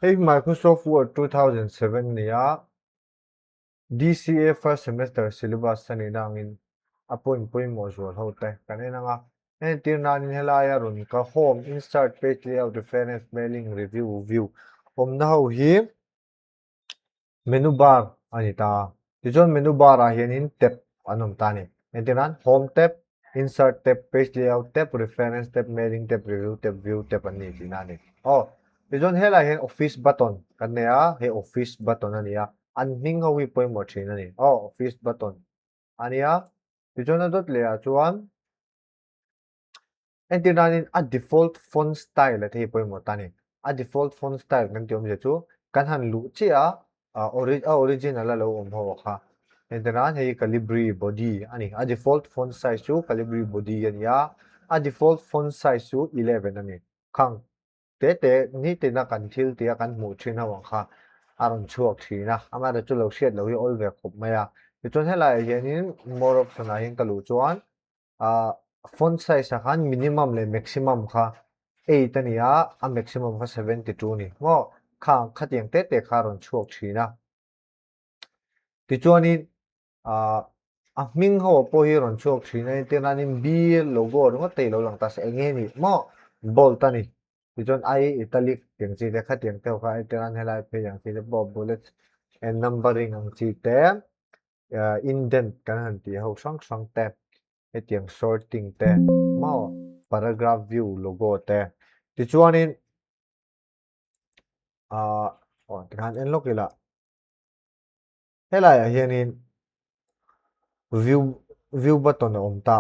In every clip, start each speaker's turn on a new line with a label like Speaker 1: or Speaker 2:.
Speaker 1: Hey, Microsoft Word 2007 niya DCA first semester syllabus sa ninangin apun mo zual hote kanina nga tinanin helaya ron ka home insert page layout reference mailing review view na ho hi menu bar ani ta tijon menu bar a hianin tab anom tani entinan home tab insert tab page layout tab reference tab mailing tab review tab view tab ani tinani tijon hela hian office button kanea he office button ania an hing ho wi poim mo thina ni office button ania tijon dot le a chuan entinanin a default font style at hi poim mo tani a default font style kan tiom je chu kan han lu chi a original lo ho kha entinan hei calibri body ani a default font size chu calibri body ania a default font size chu 11 ani khang te ni te na kan thil tia kan mu thina wang kha aron chuak thina ama da chu lo shet lo hi all ve khop maya chon helai hianin more option a hin kalu chuan font size khan minimum le maximum kha 8 ania a maximum kha 72 ni mo khang khatiang te kha ron chuak thina ti chuanin a hming ho po hi ron chuak thina te nanin b logo ro te lo lang ta se nge ni mo bold tani ti chuan I italic tiang chi le khatiang te kha te ran helai pe yang chi le bullets and numbering ang chi te indent kan han ti ho sang te tiang sorting te mo paragraph view logo te ti chuanin tikhan en lokila helai hianin view button om ta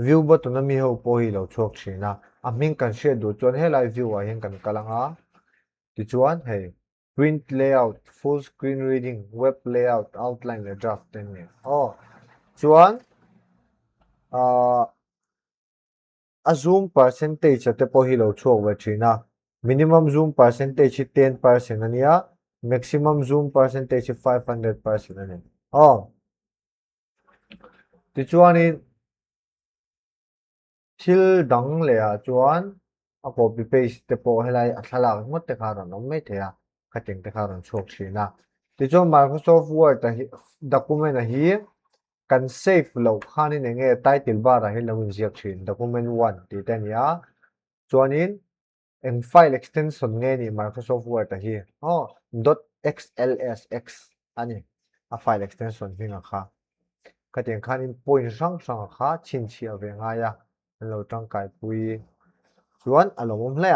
Speaker 1: view button mi ho po hi lo chok thina a ming kan she du chuan helai view a hian kan kalanga ti chuan hei print layout full screen reading web layout outline le draft ten ni chuan a zoom percentage te po hi lo chok ve thina minimum zoom percentage 10% ania maximum zoom percentage 500% ani ti chuanin thil dang le a chuan a copy paste te po helai a thalak ngot te kha ron om mai thea khating te kha ron chok thina ti chuan Microsoft Word document a hi kan save lo khani ne nge title bar a hi lo in ziak thin document 1 ti te nia chuanin en file extension nge ni Microsoft Word a hi .xlsx ani a file extension hinga kha khating khanin point sang kha chin chi ave nga ya lo tang kai pui chuan alomom hle